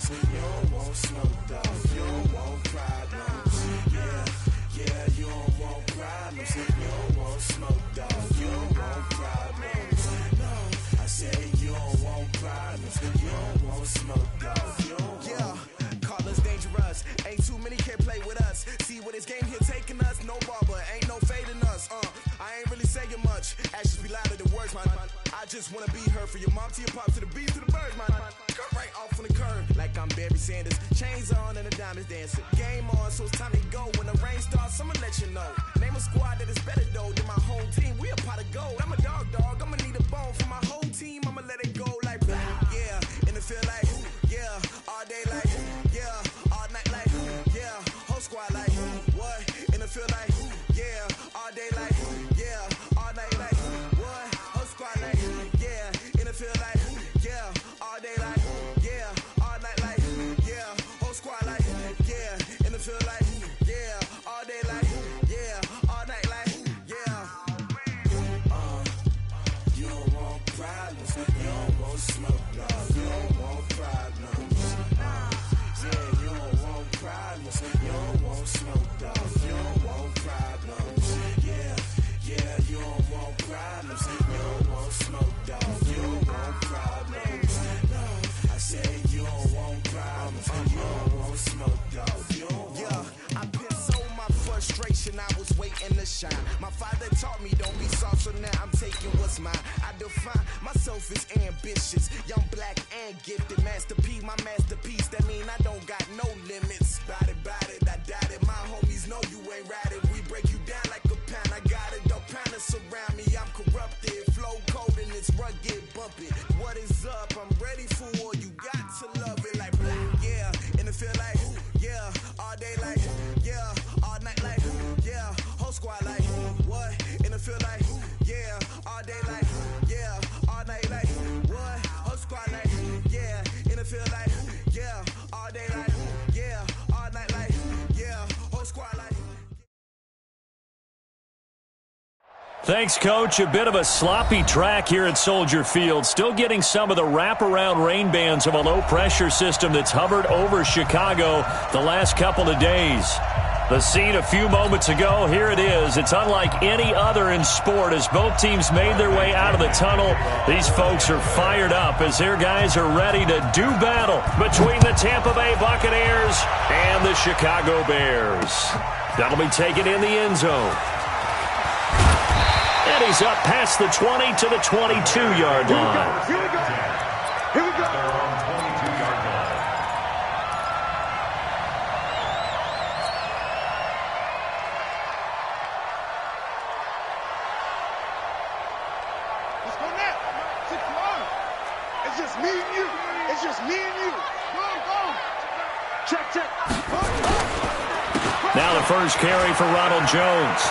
problems. You don't want smoke though. You don't want problems. Yeah, you don't want problems. You don't want smoke though. You don't want problems. No, I say you don't want problems. You don't want smoke though. You don't want. Call us dangerous. Ain't too many can play with us. See where this game here taking us. No barber, ain't no fading us. I ain't really saying much. Actions be louder than words, man. I just wanna be heard from your mom to your pop to the beat to the birds, man. Cut right off on the curb, like I'm Barry Sanders. Chains on and the diamonds dancing. Game on, so it's time to go. When the rain starts, I'ma let you know. Name a squad that is better though than my whole team. We a pot of gold. I'm a dog. I'ma need a bone for my whole team. I'ma let it go like yeah. In the field like yeah. All day like yeah. All night like yeah. Whole squad like what? In the field like yeah. All day like yeah. All night like what? Whole squad like yeah. In the field like yeah. All day like yeah. All night like yeah. Whole squad like yeah. In the field like yeah. All day like yeah. All night like yeah. You don't want problems. You don't want smoke. No, you don't want problems. Yeah, you don't want problems. You don't want smoke. No, you don't want problems. Yeah, you don't want problems. You don't want smoke. No, you don't want problems. No, I say you don't want problems. You don't want smoke. No, you don't want. Yeah, I've been so my frustration. I was waiting to shine. My father taught me don't be soft, so now I'm taking what's mine. I define myself as ambitious, young, black, and gifted. Master P, my masterpiece. That mean I don't got no limits. Bout it, I doubt it. My homies know you ain't ratted. We break you down like a pound. I got it, don't pound us around me. I'm corrupted, flow cold and it's rugged, bumpy. What is up? I'm ready for war. You got to love it like yeah. In the field like yeah. All day like yeah. All night like yeah. Whole squad like what? In the field like yeah. All day like yeah. All night like what? Whole squad like yeah. In the field like yeah. All day like yeah. All night like yeah. Whole squad like. Thanks, Coach. A bit of a sloppy track here at Soldier Field. Still getting some of the wraparound rain bands of a low-pressure system that's hovered over Chicago the last couple of days. The scene a few moments ago, here it is. It's unlike any other in sport as both teams made their way out of the tunnel. These folks are fired up as their guys are ready to do battle between the Tampa Bay Buccaneers and the Chicago Bears. That'll be taken in the end zone. And he's up past the 20 to the 22-yard line. Here we go. Here we go. They're on 22-yard line. Let's go now. 6-1. It's just me and you. It's just me and you. Go. Check. Now the first carry for Ronald Jones.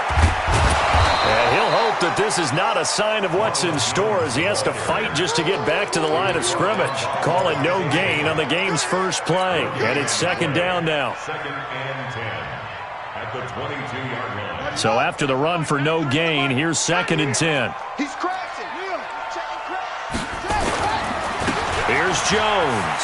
And he'll hope that this is not a sign of what's in store as he has to fight just to get back to the line of scrimmage. Call it no gain on the game's first play. And it's second down now. Second and 10 at the 22-yard line. So after the run for no gain, here's second and 10. He's crashing. Here's Jones.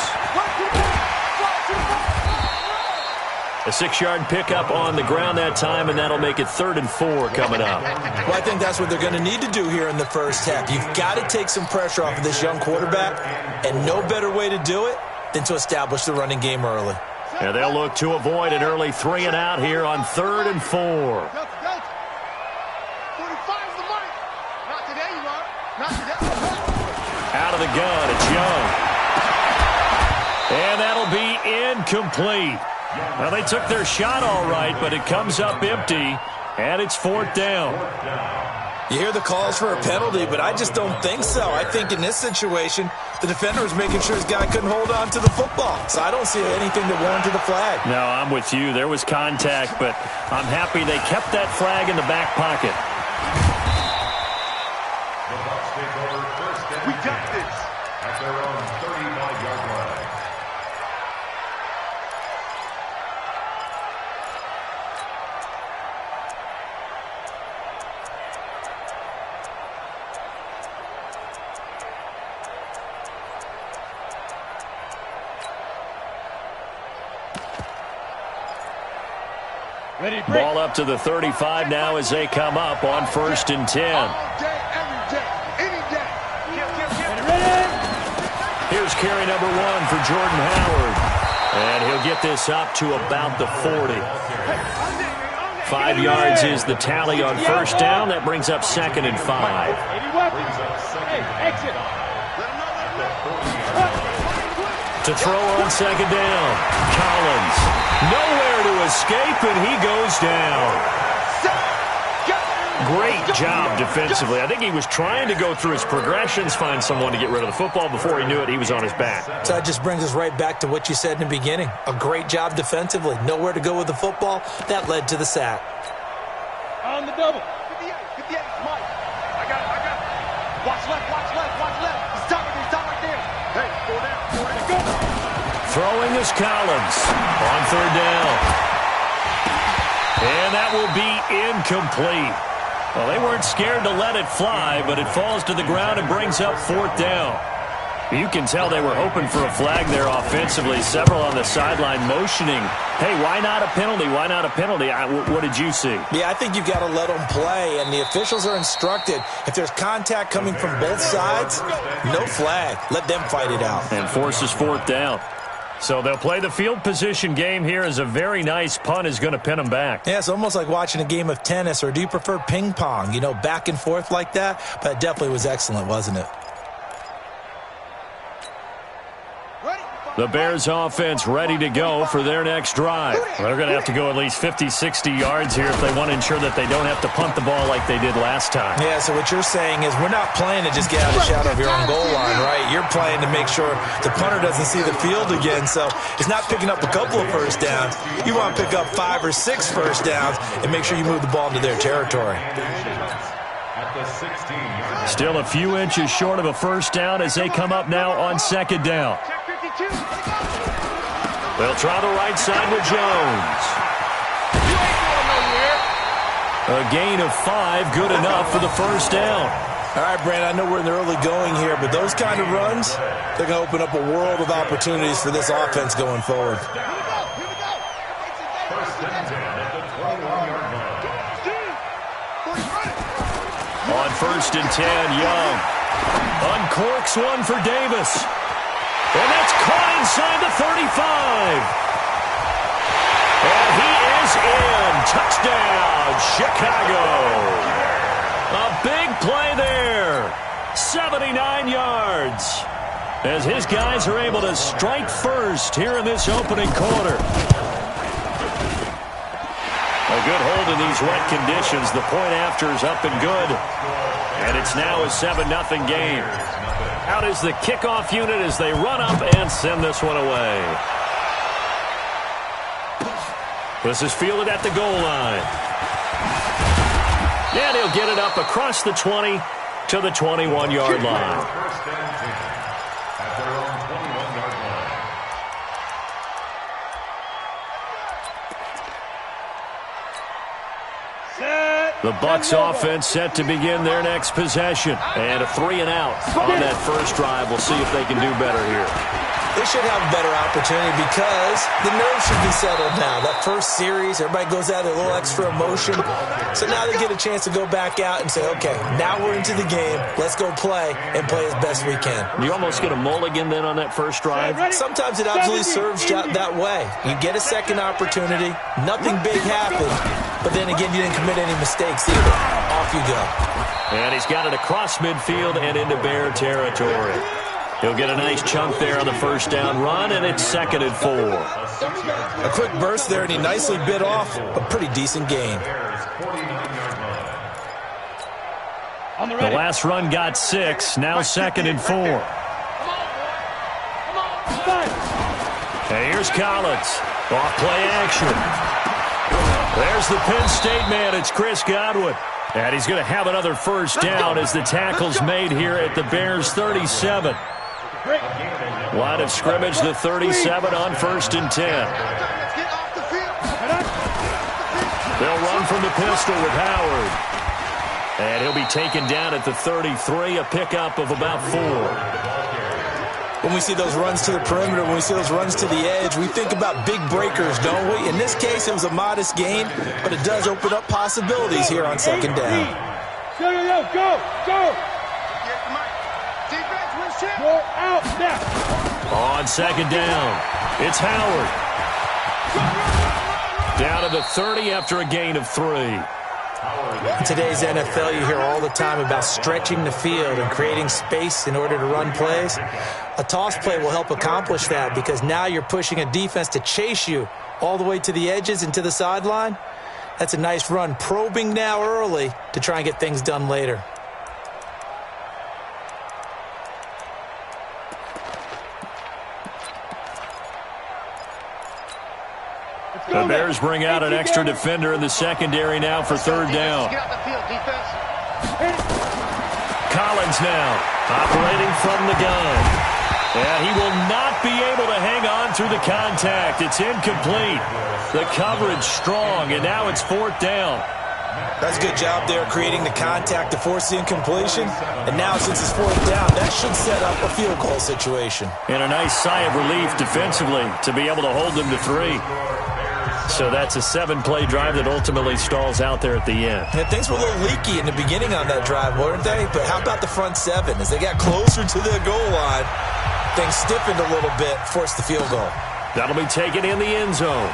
A 6-yard pickup on the ground that time, and that'll make it 3rd and 4 coming up. Well, I think that's what they're going to need to do here in the first half. You've got to take some pressure off of this young quarterback, and no better way to do it than to establish the running game early. And they'll look to avoid an early 3 and out here on 3rd and 4. 45's the mark. Not today, you are. Not today. Out of the gun, it's Young. And that'll be incomplete. Well, they took their shot all right, but it comes up empty, and it's 4th down. You hear the calls for a penalty, but I just don't think so. I think in this situation, the defender was making sure his guy couldn't hold on to the football. So I don't see anything that warranted a flag. No, I'm with you. There was contact, but I'm happy they kept that flag in the back pocket. The Bucs take over first and We got this. at their own 35-yard line. Ball up to the 35 now as they come up on 1st and 10. All day, every day, any day. Here's carry number 1 for Jordan Howard. And he'll get this up to about the 40. 5 yards is the tally on 1st down. That brings up 2nd and 5. To throw on 2nd down. Collins. Nowhere to escape, and he goes down. Great job defensively. I think he was trying to go through his progressions, find someone to get rid of the football. Before he knew it, he was on his back. So that just brings us right back to what you said in the beginning. A great job defensively. Nowhere to go with the football. That led to the sack. On the double. 58, Mike. I got it. Watch left. He's top right there. Hey, 4 down. Go. Throwing is Collins on 3rd down. And that will be incomplete. Well, they weren't scared to let it fly, but it falls to the ground and brings up 4th down. You can tell they were hoping for a flag there offensively. Several on the sideline motioning, hey, why not a penalty? Why not a penalty? What did you see? Yeah, I think you've got to let them play, and the officials are instructed. If there's contact coming from both sides, no flag. Let them fight it out. And forces 4th down. So they'll play the field position game here as a very nice punt is going to pin them back. Yeah, it's almost like watching a game of tennis, or do you prefer ping pong? You know, back and forth like that? But it definitely was excellent, wasn't it? The Bears offense ready to go for their next drive. They're going to have to go at least 50, 60 yards here if they want to ensure that they don't have to punt the ball like they did last time. Yeah, so what you're saying is we're not playing to just get out of the shadow of your own goal line, right? You're playing to make sure the punter doesn't see the field again. So it's not picking up a couple of first downs. You want to pick up 5 or 6 first downs and make sure you move the ball into their territory. Still a few inches short of a first down as they come up now on 2nd down. They'll try the right side with Jones. A gain of 5, good enough for the first down. All right, Brandon, I know we're in the early going here, but those kind of runs, they're going to open up a world of opportunities for this offense going forward. On 1st and 10, Young uncorks one for Davis. And that's caught inside the 35. And he is in. Touchdown, Chicago. A big play there. 79 yards. As his guys are able to strike first here in this opening quarter. A good hold in these wet conditions. The point after is up and good. And it's now a 7-0 game. Out is the kickoff unit as they run up and send this one away. This is fielded at the goal line. And he'll get it up across the 20 to the 21-yard line. The Bucs offense set to begin their next possession. And a 3-and-out on that first drive. We'll see if they can do better here. They should have a better opportunity because the nerves should be settled now. That first series, everybody goes out with a little extra emotion. So now they get a chance to go back out and say, okay, now we're into the game. Let's go play and play as best we can. You almost get a mulligan then on that first drive? Sometimes it absolutely serves that way. You get a second opportunity. Nothing big happened. But then again, you didn't commit any mistakes either. Off you go. And he's got it across midfield and into Bear territory. He'll get a nice chunk there on the first down run, and it's 2nd and 4. A quick burst there, and he nicely bit off a pretty decent gain. The last run got 6, now 2nd and 4. And here's Collins. Off play action. There's the Penn State man. It's Chris Godwin. And he's going to have another first down as the tackle's made here at the Bears' 37. Line of scrimmage, the 37 on 1st and 10. They'll run from the pistol with Howard. And he'll be taken down at the 33, a pickup of about 4. when we see those runs to the perimeter, when we see those runs to the edge, we think about big breakers, don't we? In this case, it was a modest gain, but it does open up possibilities here on second down. Go! Defense, win shit! Go out now! On second down, it's Howard. Down to the 30 after a gain of 3. In today's NFL, you hear all the time about stretching the field and creating space in order to run plays. A toss play will help accomplish that because now you're pushing a defense to chase you all the way to the edges and to the sideline. That's a nice run, probing now early to try and get things done later. The Bears bring out an extra defender in the secondary now for third down. Get out the field, defense. Collins now operating from the gun. And he will not be able to hang on through the contact. It's incomplete. The coverage strong, and now it's fourth down. That's a good job there creating the contact to force the incompletion. And now since it's fourth down, that should set up a field goal situation. And a nice sigh of relief defensively to be able to hold them to 3. So that's a 7-play drive that ultimately stalls out there at the end. And things were a little leaky in the beginning on that drive, weren't they? But how about the front 7? As they got closer to the goal line, things stiffened a little bit, forced the field goal. That'll be taken in the end zone.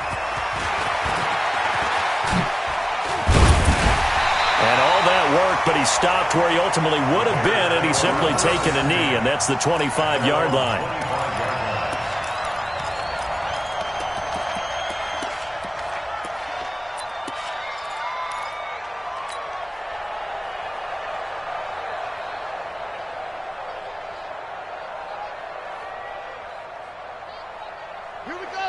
And all that worked, but he stopped where he ultimately would have been, and he's simply taken a knee, and that's the 25-yard line.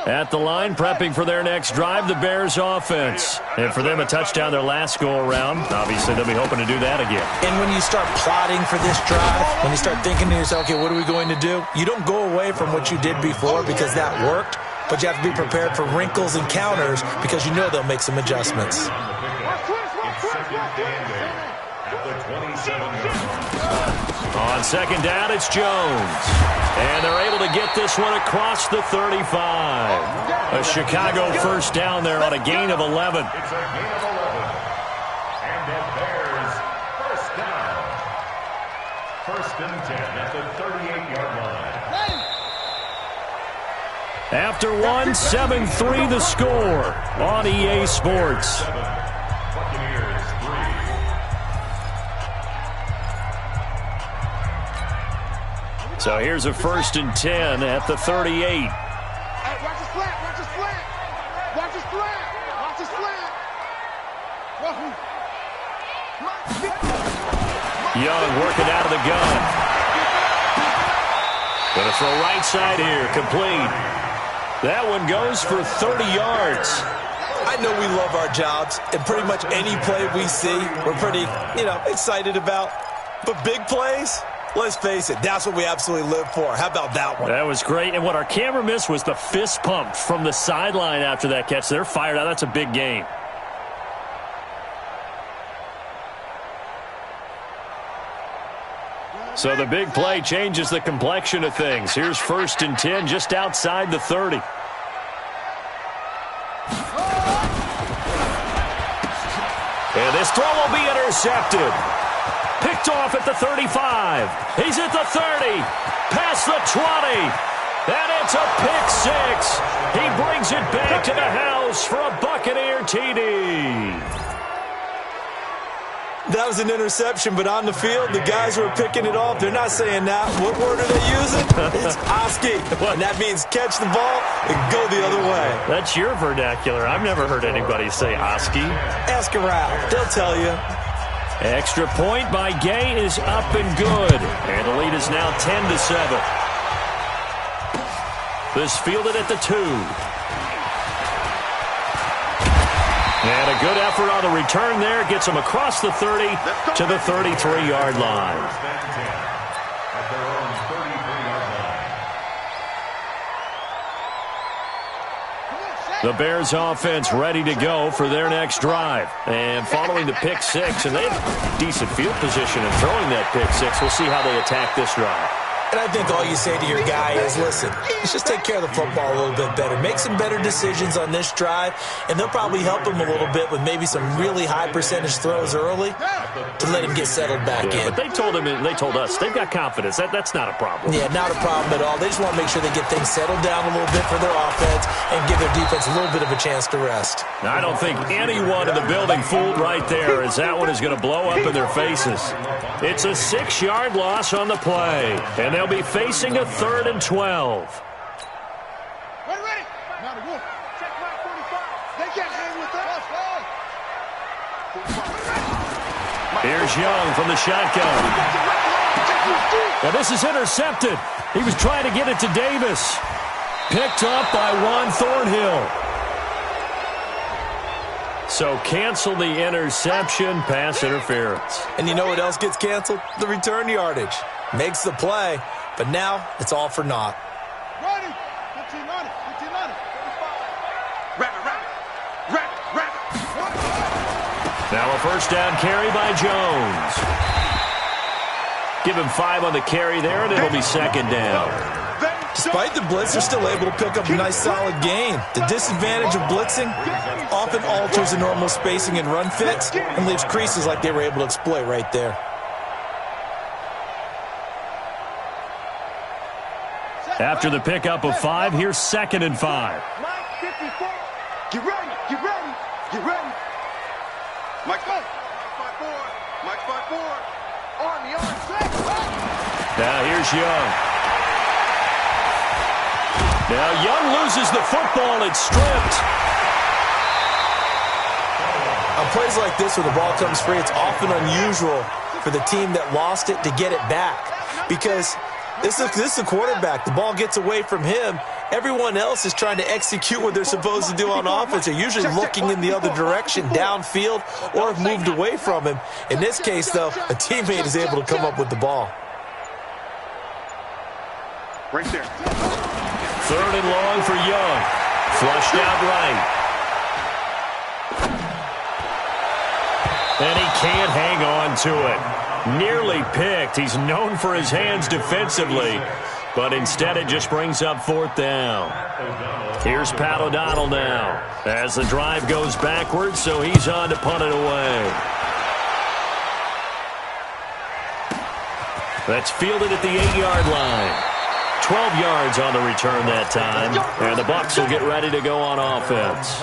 At the line, prepping for their next drive, the Bears offense. And for them, a touchdown their last go-around. Obviously, they'll be hoping to do that again. And when you start plotting for this drive, when you start thinking to yourself, okay, what are we going to do? You don't go away from what you did before because that worked, but you have to be prepared for wrinkles and counters because you know they'll make some adjustments. On second down, it's Jones. And they're able to get this one across the 35. A Chicago first down there on a gain of 11. It's a gain of 11. And the Bears first down. First and 10 at the 38-yard line. After one, 7-3 the score on EA Sports. Buccaneers 3. So here's a first and 10 at the 38. Hey, watch his flat, watch his flat. Watch his flat, watch his flat. Young working out of the gun. Gonna throw right side here, complete. That one goes for 30 yards. I know we love our jobs, and pretty much any play we see, we're pretty, excited about. But big plays, let's face it, that's what we absolutely live for. How about that one? That was great. And what our camera missed was the fist pump from the sideline after that catch. They're fired out. That's a big game. So the big play changes the complexion of things. Here's first and 10 just outside the 30. And this throw will be intercepted. Picked off at the 35. He's at the 30. Past the 20. And it's a pick six. He brings it back to the house for a Buccaneer TD. That was an interception, but on the field, the guys who are picking it off, they're not saying that. What word are they using? It's Oski. And that means catch the ball and go the other way. That's your vernacular. I've never heard anybody say Oski. Ask around. They'll tell you. Extra point by Gay is up and good. And the lead is now 10-7. This fielded at the 2. And a good effort on the return there. Gets him across the 30 to the 33-yard line. At their own 33-yard line. The Bears offense ready to go for their next drive. And following the pick six, and they have decent field position in throwing that pick six. We'll see how they attack this drive. And I think all you say to your guy is, listen, let's just take care of the football a little bit better. Make some better decisions on this drive, and they'll probably help him a little bit with maybe some really high percentage throws early to let him get settled back in. But they told us they've got confidence. That's not a problem. Yeah, not a problem at all. They just want to make sure they get things settled down a little bit for their offense and give their defense a little bit of a chance to rest. I don't think anyone in the building fooled right there, as that one is going to blow up in their faces. It's a 6-yard loss on the play, and they'll be facing a 3rd and 12. Ready. Now the wolf. Check right 45. They can't hang with us. Here's Young from the shotgun. Now this is intercepted. He was trying to get it to Davis. Picked up by Juan Thornhill. So cancel the interception, pass interference. And you know what else gets canceled? The return yardage. Makes the play, but now it's all for naught. Ready. 15 on it. 15 on it. 35. Wrap it. Now a first down carry by Jones. Give him 5 on the carry there, and it'll be 2nd down. Despite the blitz, they're still able to pick up a nice solid gain. The disadvantage of blitzing often alters the normal spacing and run fits and leaves creases like they were able to exploit right there. After the pickup of 5, here's 2nd and 5. Mike 54. Get ready. Mike 5-4. Mike 5-4. On the onside. Now here's Young. Now Young loses the football. It's stripped. On plays like this where the ball comes free, it's often unusual for the team that lost it to get it back. Because this is the quarterback. The ball gets away from him. Everyone else is trying to execute what they're supposed to do on offense. They're usually looking in the other direction, downfield, or have moved away from him. In this case, though, a teammate is able to come up with the ball. Right there. 3rd and long for Young. Flushed out right. And he can't hang on to it. Nearly picked. He's known for his hands defensively, but instead it just brings up 4th down. Here's Pat O'Donnell now as the drive goes backwards, so he's on to punt it away. That's fielded at the 8-yard line. 12 yards on the return that time, and the Bucs will get ready to go on offense.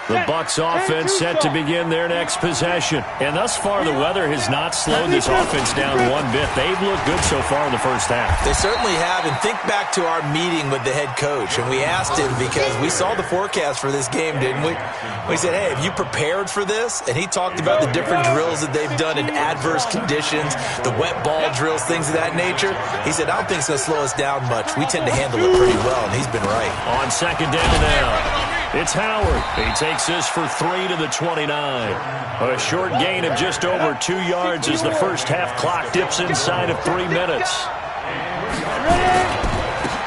The Bucs offense set to begin their next possession. And thus far, the weather has not slowed this offense down one bit. They've looked good so far in the first half. They certainly have. And think back to our meeting with the head coach. And we asked him, because we saw the forecast for this game, didn't we? We said, hey, have you prepared for this? And he talked about the different drills that they've done in adverse conditions, the wet ball drills, things of that nature. He said, I don't think it's going to slow us down much. We tend to handle it pretty well, and he's been right. On 2nd down now. It's Howard. He takes this for 3 to the 29. A short gain of just over 2 yards as the first half clock dips inside of 3 minutes.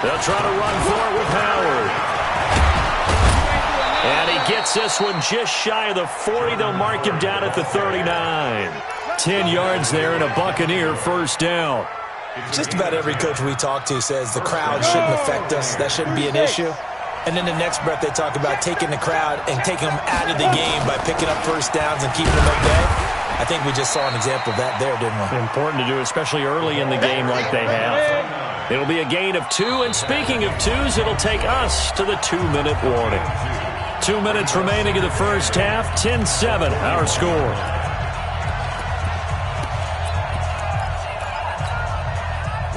They'll try to run for it with Howard. And he gets this one just shy of the 40. They'll mark him down at the 39. 10 yards there and a Buccaneer first down. Just about every coach we talk to says the crowd shouldn't affect us. That shouldn't be an issue. And then the next breath they talk about taking the crowd and taking them out of the game by picking up first downs and keeping them at bay. I think we just saw an example of that there, didn't we? Important to do, especially early in the game like they have. It'll be a gain of 2, and speaking of 2s, it'll take us to the 2-minute warning. 2 minutes remaining in the first half, 10-7 our score.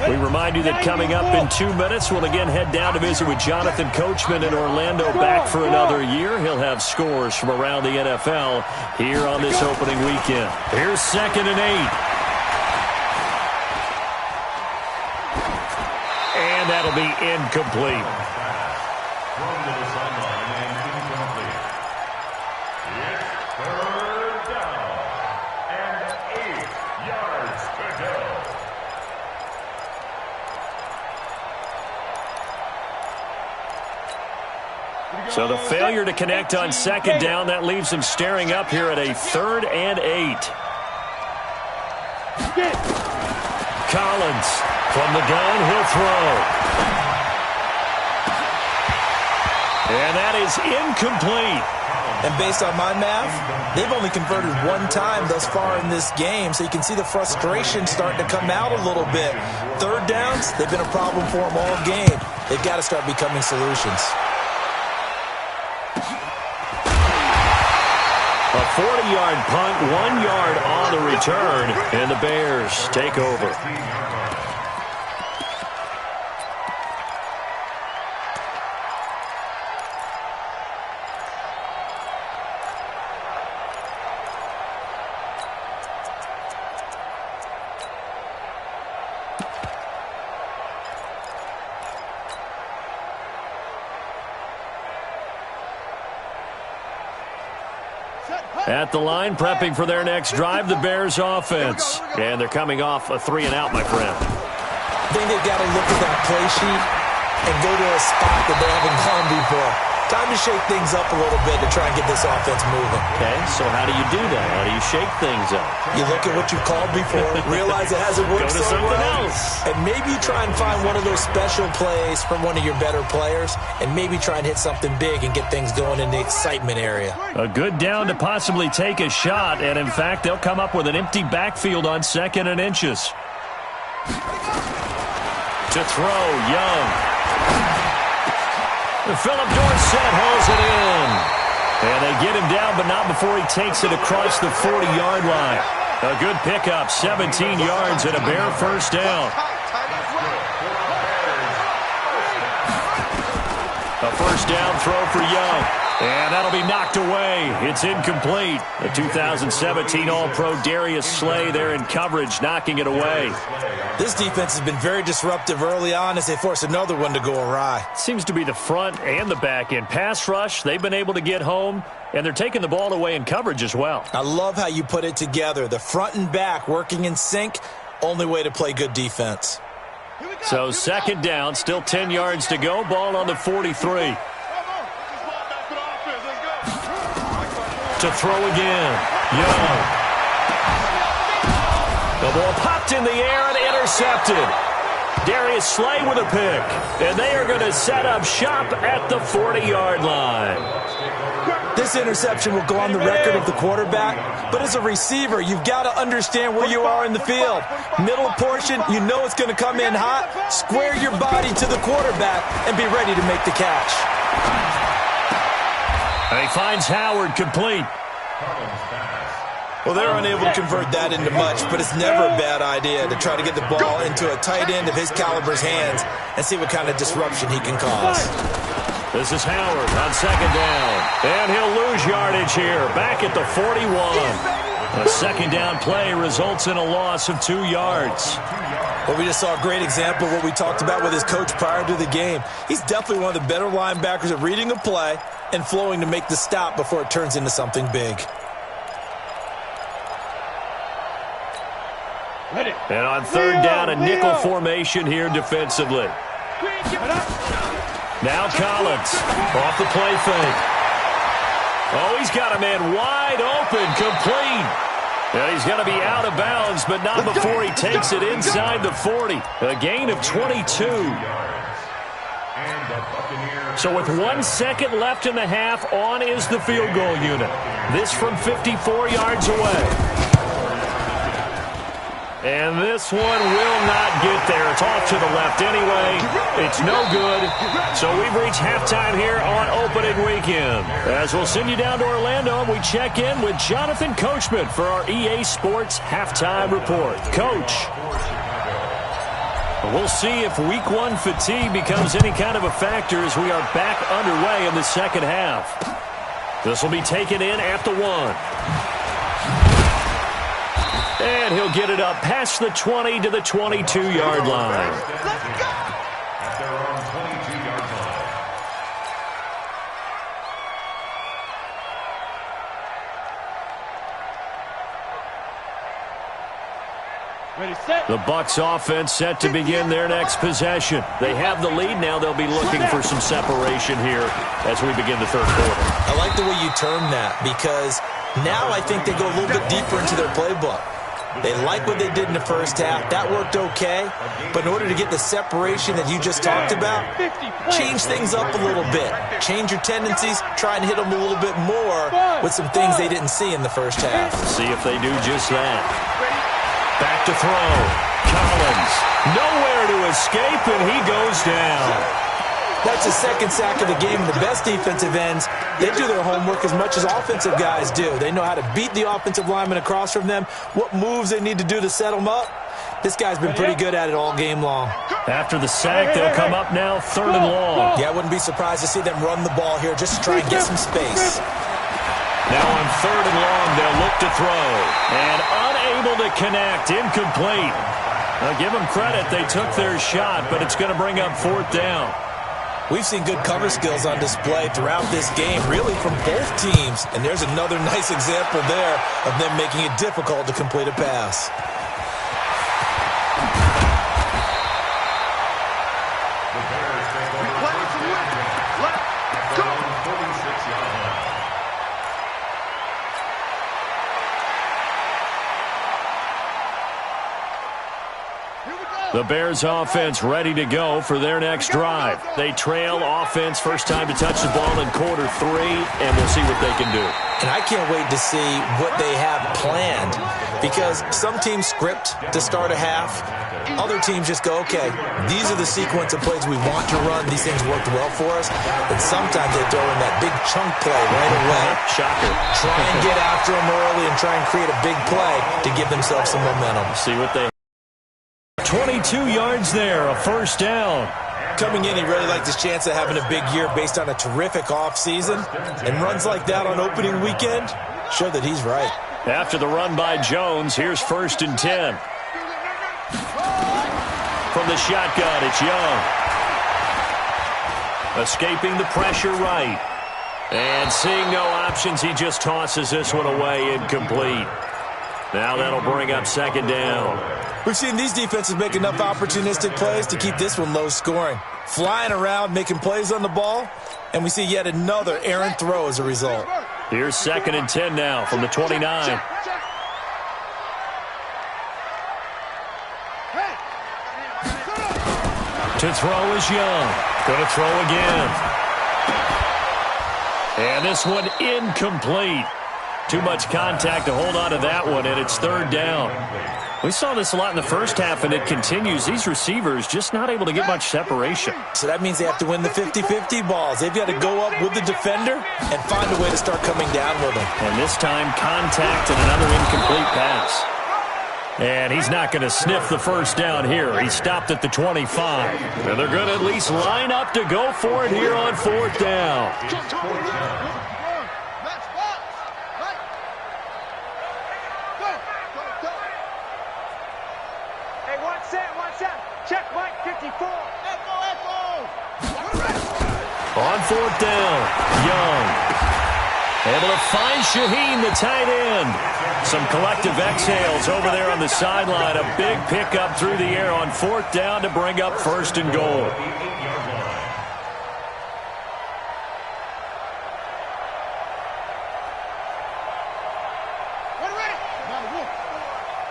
We remind you that coming up in 2 minutes, we'll again head down to visit with Jonathan Coachman in Orlando, back for another year. He'll have scores from around the NFL here on this opening weekend. Here's 2nd and 8. And that'll be incomplete. Thrown to the sideline and incomplete. It's 3rd down and 8 yards to go. So the failure to connect on 2nd down, that leaves them staring up here at a 3rd and 8. Collins from the gun, he'll throw. And that is incomplete. And based on my math, they've only converted one time thus far in this game, so you can see the frustration starting to come out a little bit. Third downs, they've been a problem for them all game. They've got to start becoming solutions. A 40-yard punt, 1 yard on the return, and the Bears take over. At the line, prepping for their next drive, the Bears offense. And they're coming off a 3-and-out, my friend. I think they've got to look at that play sheet and go to a spot that they haven't gone before. Time to shake things up a little bit to try and get this offense moving. Okay, so how do you do that? How do you shake things up? You look at what you called before, realize it hasn't worked Go to so something well, else. and maybe try and find one of those special plays from one of your better players, and maybe try and hit something big and get things going in the excitement area. A good down to possibly take a shot, and in fact, they'll come up with an empty backfield on 2nd and inches. To throw, Young. Philip Dorsett hauls it in. And they get him down, but not before he takes it across the 40-yard line. A good pickup, 17 yards and a Bear first down. A first down throw for Young. And that'll be knocked away. It's incomplete. The 2017 All-Pro Darius Slay there in coverage, knocking it away. This defense has been very disruptive early on as they force another one to go awry. Seems to be the front and the back end. Pass rush, they've been able to get home, and they're taking the ball away in coverage as well. I love how you put it together. The front and back working in sync, only way to play good defense. So 2nd down, still 10 yards to go. Ball on the 43. To throw again. Young. The ball popped in the air and intercepted. Darius Slay with a pick. And they are going to set up shop at the 40-yard line. This interception will go on the record of the quarterback, but as a receiver, you've got to understand where you are in the field. Middle portion, you know it's going to come in hot. Square your body to the quarterback and be ready to make the catch. And he finds Howard complete. Well, they're unable to convert that into much, but it's never a bad idea to try to get the ball into a tight end of his caliber's hands and see what kind of disruption he can cause. This is Howard on 2nd down. And he'll lose yardage here, back at the 41. A 2nd down play results in a loss of 2 yards. Well, we just saw a great example of what we talked about with his coach prior to the game. He's definitely one of the better linebackers at reading a play and flowing to make the stop before it turns into something big. And on 3rd down, a nickel formation here defensively. Now Collins off the play fake. Oh, he's got a man wide open, complete. And he's going to be out of bounds, but not before he takes it inside the 40. A gain of 22. So with 1 second left in the half, on is the field goal unit. This from 54 yards away. And this one will not get there. It's off to the left anyway. It's no good. So we've reached halftime here on opening weekend. As we'll send you down to Orlando, we check in with Jonathan Coachman for our EA Sports Halftime Report. Coach, we'll see if Week 1 fatigue becomes any kind of a factor as we are back underway in the second half. This will be taken in at the 1. And he'll get it up past the 20 to the 22-yard line. At their own 22-yard line. Ready, set. The Bucs offense set to begin their next possession. They have the lead. Now they'll be looking for some separation here as we begin the third quarter. I like the way you term that because now I think they go a little bit deeper into their playbook. They like what they did in the first half. That worked okay. But in order to get the separation that you just talked about, change things up a little bit. Change your tendencies. Try and hit them a little bit more with some things they didn't see in the first half. See if they do just that. Back to throw. Collins. Nowhere to escape, and he goes down. That's the second sack of the game. The best defensive ends, they do their homework as much as offensive guys do. They know how to beat the offensive lineman across from them, what moves they need to do to set them up. This guy's been pretty good at it all game long. After the sack, they'll come up now 3rd and long. Yeah, I wouldn't be surprised to see them run the ball here just to try and get some space. Now on 3rd and long, they'll look to throw. And unable to connect, incomplete. Now give them credit, they took their shot, but it's going to bring up 4th down. We've seen good cover skills on display throughout this game, really from both teams. And there's another nice example there of them making it difficult to complete a pass. The Bears offense ready to go for their next drive. They trail offense, first time to touch the ball in quarter 3, and we'll see what they can do. And I can't wait to see what they have planned, because some teams script to start a half. Other teams just go, okay, these are the sequence of plays we want to run. These things worked well for us. And sometimes they throw in that big chunk play right away. Shocker. Try and get after them early and try and create a big play to give themselves some momentum. See what they 22 yards there, a 1st down. Coming in, he really liked his chance of having a big year based on a terrific offseason. And runs like that on opening weekend show that he's right. After the run by Jones, here's 1st and 10. From the shotgun, it's Young. Escaping the pressure right. And seeing no options, he just tosses this one away, incomplete. Now that'll bring up 2nd down. We've seen these defenses make enough opportunistic plays to keep this one low scoring. Flying around, making plays on the ball, and we see yet another errant throw as a result. Here's 2nd and 10 now from the 29. To throw is Young. Going to throw again. And this one incomplete. Too much contact to hold on to that one, and it's 3rd down. We saw this a lot in the first half, and it continues. These receivers just not able to get much separation. So that means they have to win the 50-50 balls. They've got to go up with the defender and find a way to start coming down with them. And this time, contact and another incomplete pass. And he's not going to sniff the 1st down here. He stopped at the 25. And they're going to at least line up to go for it here on 4th down. Check Mike 54. Echo. On 4th down, Young. Able to find Shaheen, the tight end. Some collective exhales over there on the sideline. A big pickup through the air on 4th down to bring up 1st and goal.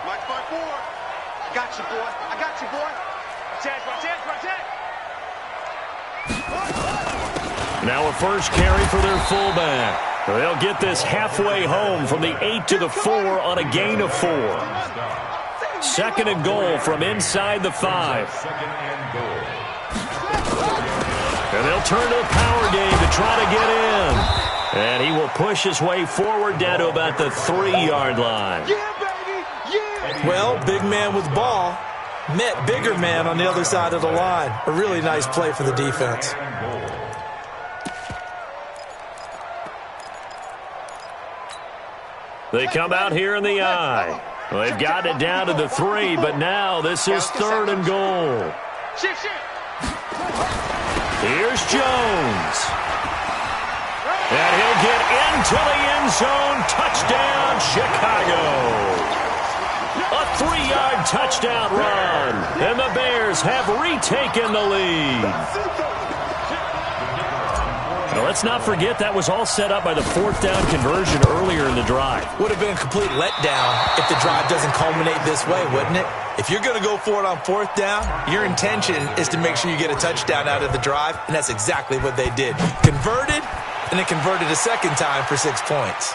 Mike 54. I got you, boy. I got you, boy. Right. Now a first carry for their fullback. They'll get this halfway home from the 8 to the 4 on a gain of 4. 2nd and goal from inside the 5. And they'll turn to the power game to try to get in. And he will push his way forward down to about the 3-yard line. Well, big man with ball met bigger man on the other side of the line. A really nice play for the defense. They come out here in the eye. Well, they've gotten it down to the 3, but now this is 3rd and goal. Here's Jones. And he'll get into the end zone. Touchdown, Chicago. A 3-yard touchdown run. And the Bears have retaken the lead. Now, let's not forget that was all set up by the fourth down conversion earlier in the drive. Would have been a complete letdown if the drive doesn't culminate this way, wouldn't it? If you're going to go for it on fourth down, your intention is to make sure you get a touchdown out of the drive, and that's exactly what they did. Converted, and then converted a second time for 6 points.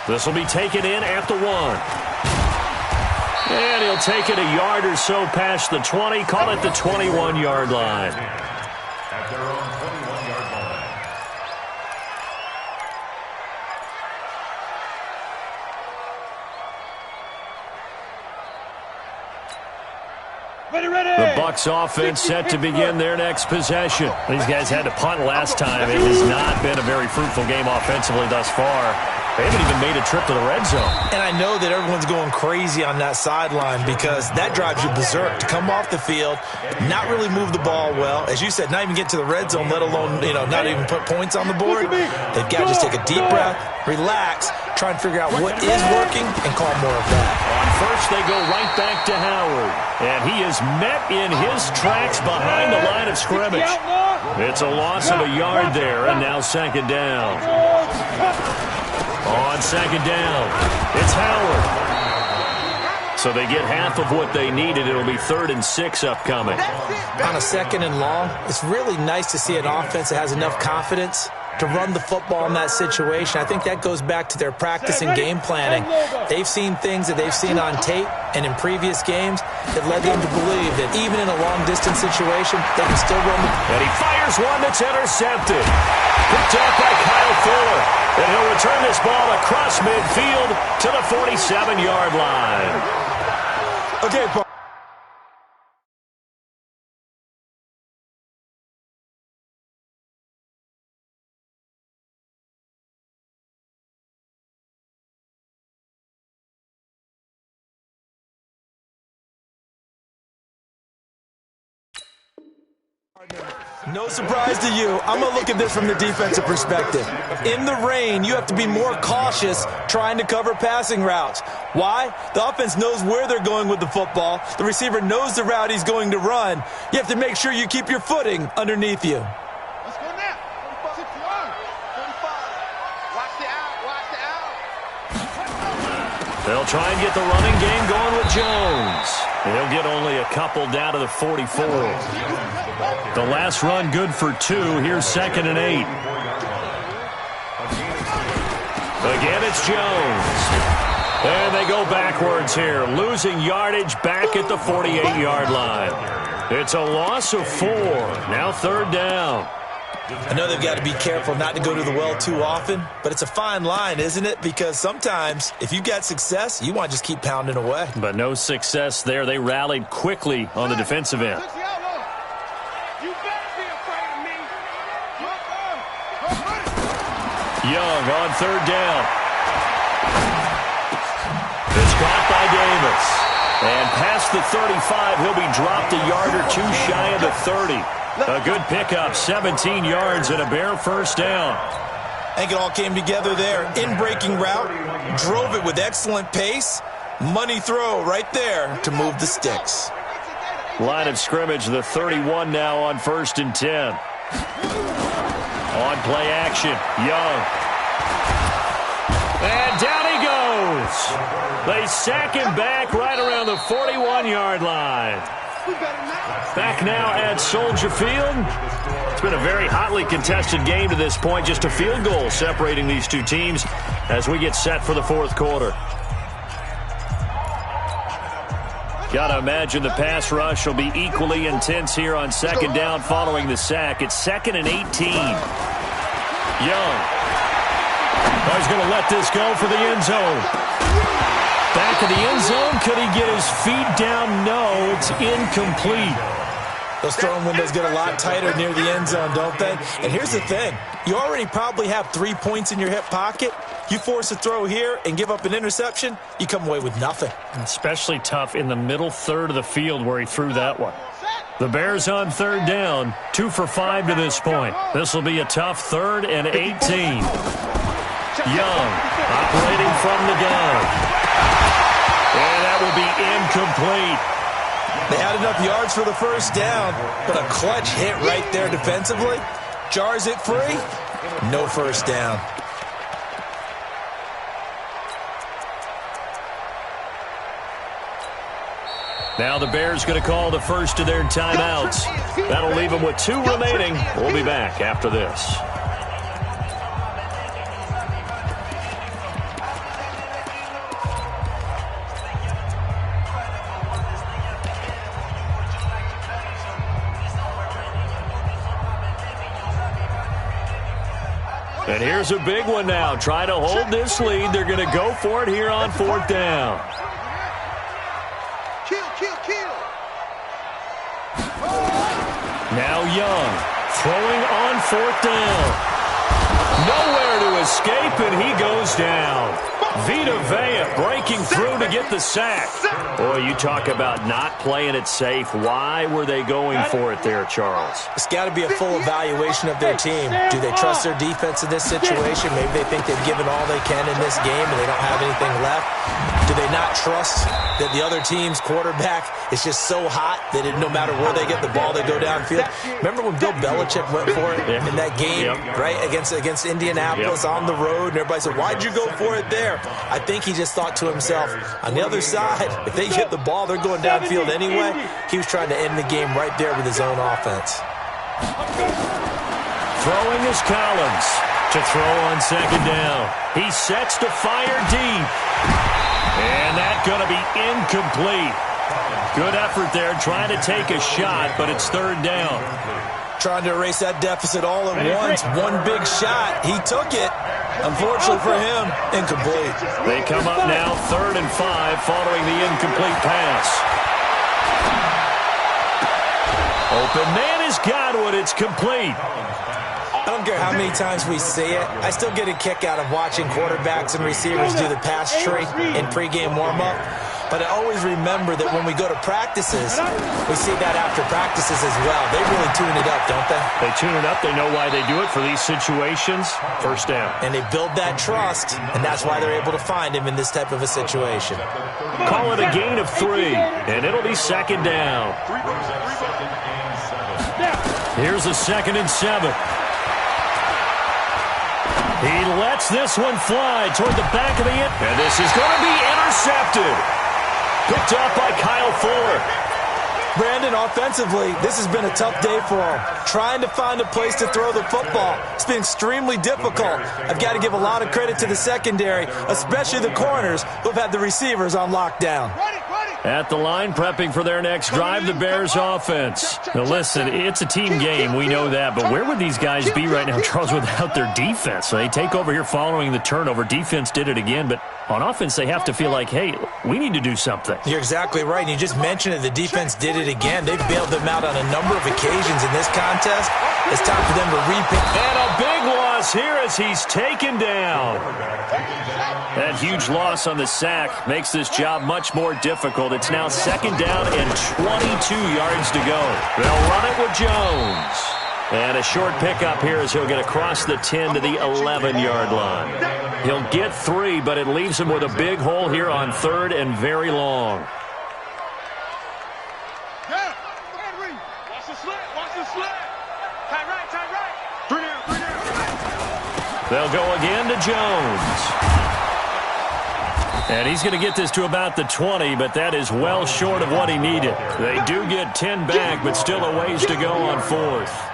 This will be taken in at the 1. And he'll take it a yard or so past the 20. Call it the 21-yard line. At their own 21-yard line. The Bucs offense set to begin their next possession. These guys had to punt last time. It has not been a very fruitful game offensively thus far. They haven't even made a trip to the red zone. And I know that everyone's going crazy on that sideline because that drives you berserk to come off the field, not really move the ball well. As you said, not even get to the red zone, let alone, not even put points on the board. They've got to just take a deep breath, relax, try and figure out what is working, and call more of that. On first, they go right back to Howard. And he is met in his tracks behind the line of scrimmage. It's a loss of a yard there, and now second down. On second down, it's Howard. So they get half of what they needed. It'll be 3rd and 6 upcoming. On a second and long, it's really nice to see an offense that has enough confidence to run the football in that situation. I think that goes back to their practice and game planning. They've seen things that they've seen on tape and in previous games that led them to believe that even in a long-distance situation, they can still run the... And he fires one that's intercepted. Picked up by Kyle Fuller. And he'll return this ball across midfield to the 47-yard line. Okay, Paul. No surprise to you. I'm going to look at this from the defensive perspective. In the rain, you have to be more cautious trying to cover passing routes. Why? The offense knows where they're going with the football. The receiver knows the route he's going to run. You have to make sure you keep your footing underneath you. Let's go now. 61. 45. Watch the out. Watch the out. They'll try and get the running game going with Jones. They'll get only a couple down to the 44. The last run good for 2. Here's 2nd and 8. Again, it's Jones. And they go backwards here, losing yardage back at the 48-yard line. It's a loss of 4. Now 3rd down. I know they've got to be careful not to go to the well too often, but it's a fine line, isn't it? Because sometimes if you got success, you want to just keep pounding away. But no success there. They rallied quickly on the defensive end. Young on 3rd down. It's caught by Davis. And past the 35, he'll be dropped a yard or 2 shy of the 30. A good pickup, 17 yards and a bare first down. I think it all came together there. In-breaking route, drove it with excellent pace. Money throw right there to move the sticks. Line of scrimmage, the 31 now on 1st and 10. On play action, Young. And down he goes. They sack him back right around the 41-yard line. Back now at Soldier Field. It's been a very hotly contested game to this point. Just a field goal separating these two teams as we get set for the 4th quarter. Got to imagine the pass rush will be equally intense here on 2nd down following the sack. It's 2nd and 18. Young. Oh, he's going to let this go for the end zone. Back of the end zone. Could he get his feet down? No, it's incomplete. Those throwing windows get a lot tighter near the end zone, don't they? And here's the thing. You already probably have 3 points in your hip pocket. You force a throw here and give up an interception, you come away with nothing. Especially tough in the middle third of the field where he threw that one. The Bears on 3rd down, 2 for 5 to this point. This will be a tough 3rd and 18. Young operating from the gun. And that will be incomplete. They had enough yards for the first down, but a clutch hit right there defensively. Jars it free. No first down. Now the Bears going to call the first of their timeouts. That'll leave them with 2 remaining. We'll be back after this. And here's a big one now. Try to hold this lead. They're going to go for it here on 4th down. Now Young throwing on 4th down. Nowhere to escape, and he goes down. Vita Vea breaking through to get the sack. Boy, you talk about not playing it safe. Why were they going for it there, Charles? It's got to be a full evaluation of their team. Do they trust their defense in this situation? Maybe they think they've given all they can in this game and they don't have anything left. Do they not trust that the other team's quarterback is just so hot that no matter where they get the ball, they go downfield? Remember when Bill Belichick went for it in that game, right, against Indianapolis on the road, and everybody said, why'd you go for it there? I think he just thought to himself, on the other side, if they get the ball, they're going downfield anyway. He was trying to end the game right there with his own offense. Throwing is Collins to throw on 2nd down. He sets to fire deep. And that's going to be incomplete. Good effort there, trying to take a shot, but it's 3rd down. Trying to erase that deficit all at once. One big shot. He took it. Unfortunately for him, incomplete. They come up now 3rd and 5 following the incomplete pass. Open man is Godwin. It's complete. I don't care how many times we see it. I still get a kick out of watching quarterbacks and receivers do the pass tree in pregame warm-up. But I always remember that when we go to practices, we see that after practices as well. They really tune it up, don't they? They tune it up. They know why they do it for these situations. 1st down. And they build that trust, and that's why they're able to find him in this type of a situation. Call it a gain of 3, and it'll be 2nd down. Here's a 2nd and 7. He lets this one fly toward the back of the end. And this is going to be intercepted. Picked up by Kyle Fuller. Brandon, offensively, this has been a tough day for him. Trying to find a place to throw the football. It's been extremely difficult. I've got to give a lot of credit to the secondary, especially the corners who have had the receivers on lockdown. At the line, prepping for their next drive, the Bears offense. Now listen, it's a team game, we know that, but where would these guys be right now, Charles, without their defense? They take over here following the turnover. Defense did it again, but on offense, they have to feel like, hey, we need to do something. You're exactly right, and you just mentioned it. The defense did it again. They bailed them out on a number of occasions in this contest. It's time for them to repick. And a big loss here as he's taken down. That huge loss on the sack makes this job much more difficult. It's now 2nd down and 22 yards to go. They'll run it with Jones. And a short pickup here as he'll get across the 10 to the 11-yard line. He'll get 3, but it leaves him with a big hole here on 3rd and very long. Watch the slant. Tight right. Three down. They'll go again to Jones. And he's going to get this to about the 20, but that is well short of what he needed. They do get 10 back, but still a ways to go on 4th.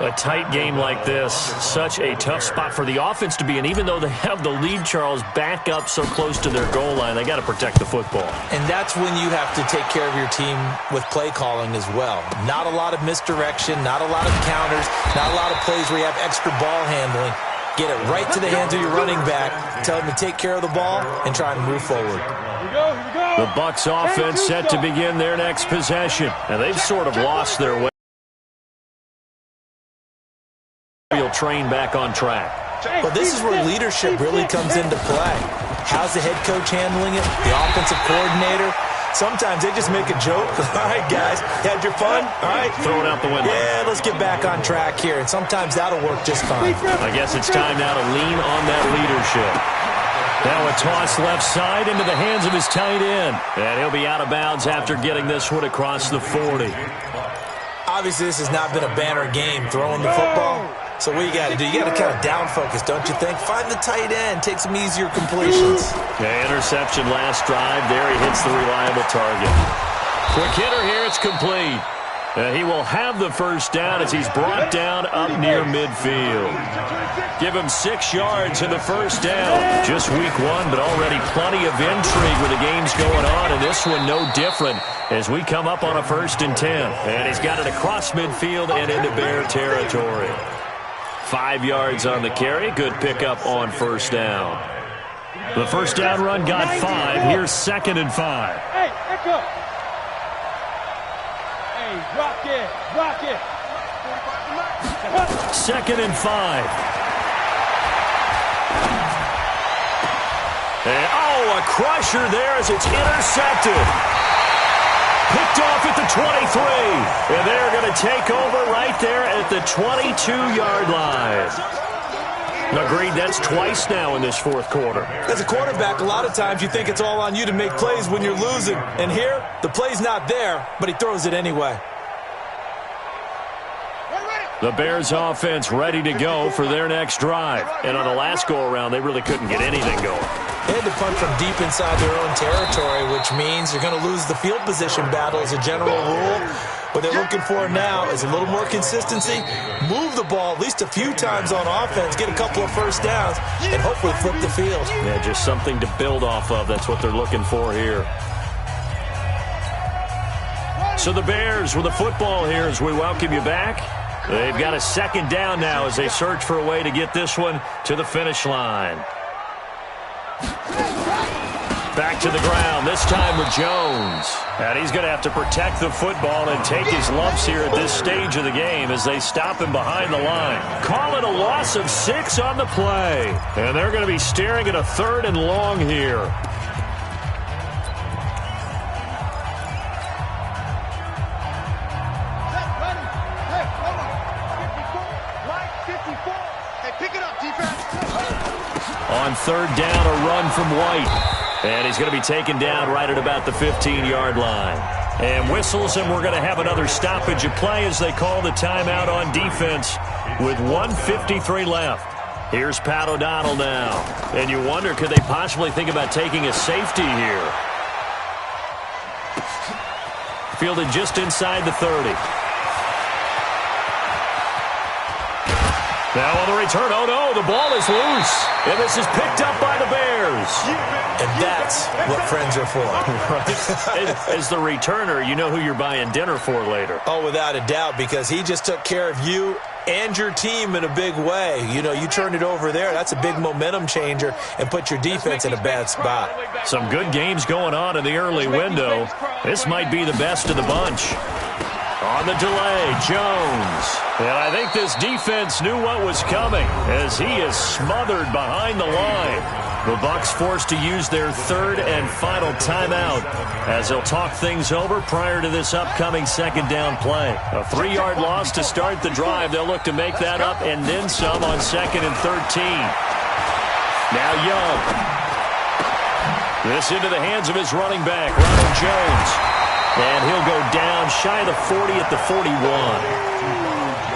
A tight game like this, such a tough spot for the offense to be in. Even though they have the lead, Charles, back up so close to their goal line, they got to protect the football. And that's when you have to take care of your team with play calling as well. Not a lot of misdirection, not a lot of counters, not a lot of plays where you have extra ball handling. Get it right to the hands of your running back, tell him to take care of the ball, and try and move forward. Here we go. The Bucs offense set to begin their next possession. And they've sort of lost their way. Train back on track. Well, this is where leadership really comes into play. How's the head coach handling it? The offensive coordinator? Sometimes they just make a joke. All right, guys, you had your fun? All right. Throw it out the window. Yeah, let's get back on track here. And sometimes that'll work just fine. I guess it's time now to lean on that leadership. Now a toss left side into the hands of his tight end. And he'll be out of bounds after getting this one across the 40. Obviously, this has not been a banner game throwing the football. So what you got to do, you got to kind of down focus, don't you think? Find the tight end, take some easier completions. Yeah, interception last drive. There he hits the reliable target. Quick hitter here, it's complete. He will have the first down as he's brought down up near midfield. Give him 6 yards in the first down. Just week 1, but already plenty of intrigue with the games going on, and this one no different as we come up on a 1st and 10. And he's got it across midfield and into Bear territory. 5 yards on the carry. Good pickup on first down. The first down run got 5. Here's 2nd and 5. Hey, echo. Hey, rock it, rock it. 2nd and 5. And, a crusher there as it's intercepted. Picked off at the 23. And they're going to take over right there at the 22-yard line. Agreed, that's twice now in this 4th quarter. As a quarterback, a lot of times you think it's all on you to make plays when you're losing. And here, the play's not there, but he throws it anyway. The Bears offense ready to go for their next drive. And on the last go-around, they really couldn't get anything going. They had to punt from deep inside their own territory, which means you're going to lose the field position battle as a general rule. What they're looking for now is a little more consistency, move the ball at least a few times on offense, get a couple of first downs, and hopefully flip the field. Yeah, just something to build off of. That's what they're looking for here. So the Bears with the football here as we welcome you back. They've got a 2nd down now as they search for a way to get this one to the finish line. Back to the ground, this time with Jones. And he's going to have to protect the football and take his lumps here at this stage of the game as they stop him behind the line. Call it a loss of 6 on the play. And they're going to be staring at a 3rd and long here. On 3rd down, a run from White. And he's going to be taken down right at about the 15-yard line. And whistles, and we're going to have another stoppage of play as they call the timeout on defense with 1:53 left. Here's Pat O'Donnell now. And you wonder, could they possibly think about taking a safety here? Fielded just inside the 30. Now on the return, oh no, the ball is loose. And this is picked up by the Bears. And that's what friends are for. As the returner, you know who you're buying dinner for later. Oh, without a doubt, because he just took care of you and your team in a big way. You know, you turned it over there. That's a big momentum changer and put your defense in a bad spot. Some good games going on in the early window. This might be the best of the bunch. On the delay, Jones. And I think this defense knew what was coming as he is smothered behind the line. The Bucs forced to use their 3rd and final timeout as they'll talk things over prior to this upcoming 2nd down play. A 3-yard loss to start the drive. They'll look to make that up and then some on 2nd and 13. Now Young. This into the hands of his running back, Ronald Jones. And he'll go down shy of the 40 at the 41.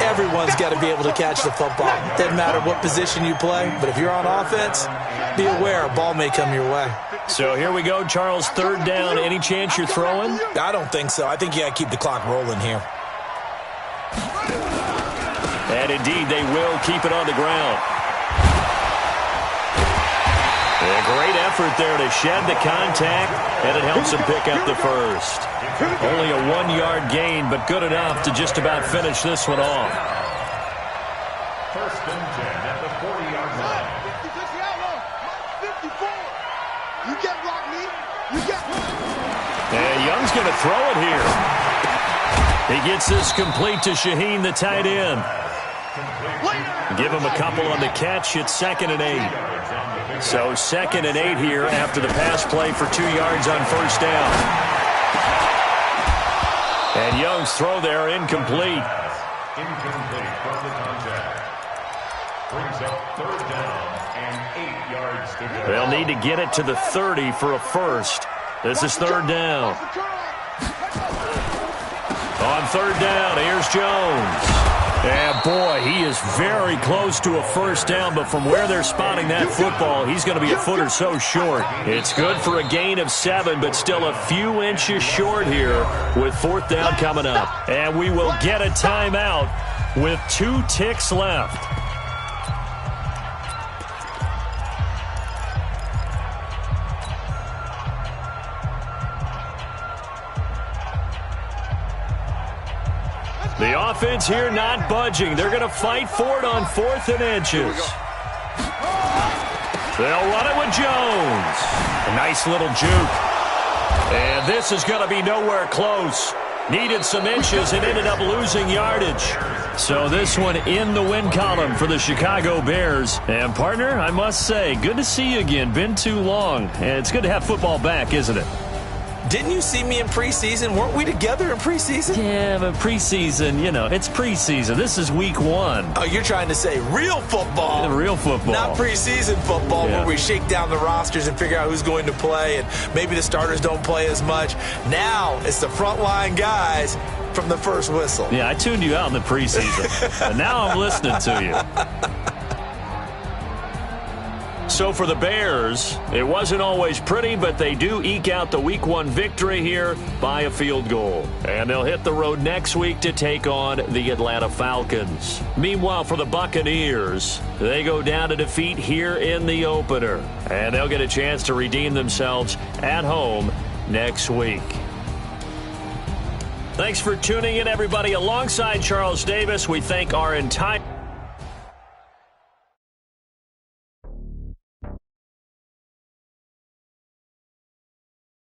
Everyone's got to be able to catch the football. Doesn't matter what position you play, but if you're on offense, be aware a ball may come your way. So here we go, Charles, 3rd down. Any chance you're throwing? I don't think so. I think you got to keep the clock rolling here. And indeed, they will keep it on the ground. A great effort there to shed the contact, and it helps him pick up the first. Only a 1-yard gain, but good enough to just about finish this one off. 1st and 10 at the 40-yard line. 54. You get rock me. You get. And Young's going to throw it here. He gets this complete to Shaheen, the tight end. Give him a couple on the catch. It's 2nd and 8. So 2nd and 8 here after the pass play for 2 yards on 1st down. And Young's throw there incomplete. Incomplete from the contact. Brings up 3rd down and 8 yards to go. They'll need to get it to the 30 for a first. This is 3rd down. On 3rd down, here's Jones. And boy, he is very close to a first down, but from where they're spotting that football, he's going to be a foot or so short. It's good for a gain of 7, but still a few inches short here with 4th down coming up. And we will get a timeout with 2 ticks left. The offense here not budging. They're going to fight for it on 4th and inches. They'll run it with Jones. A nice little juke. And this is going to be nowhere close. Needed some inches and ended up losing yardage. So this one in the win column for the Chicago Bears. And partner, I must say, good to see you again. Been too long. And it's good to have football back, isn't it? Didn't you see me in preseason? Weren't we together in preseason? Yeah, but preseason, you know, it's preseason. This is week 1. Oh, you're trying to say real football. Real football. Not preseason football where we shake down the rosters and figure out who's going to play, and maybe the starters don't play as much. Now it's the frontline guys from the first whistle. Yeah, I tuned you out in the preseason, and now I'm listening to you. So for the Bears, it wasn't always pretty, but they do eke out the Week 1 victory here by a field goal. And they'll hit the road next week to take on the Atlanta Falcons. Meanwhile, for the Buccaneers, they go down to defeat here in the opener. And they'll get a chance to redeem themselves at home next week. Thanks for tuning in, everybody. Alongside Charles Davis, we thank our entire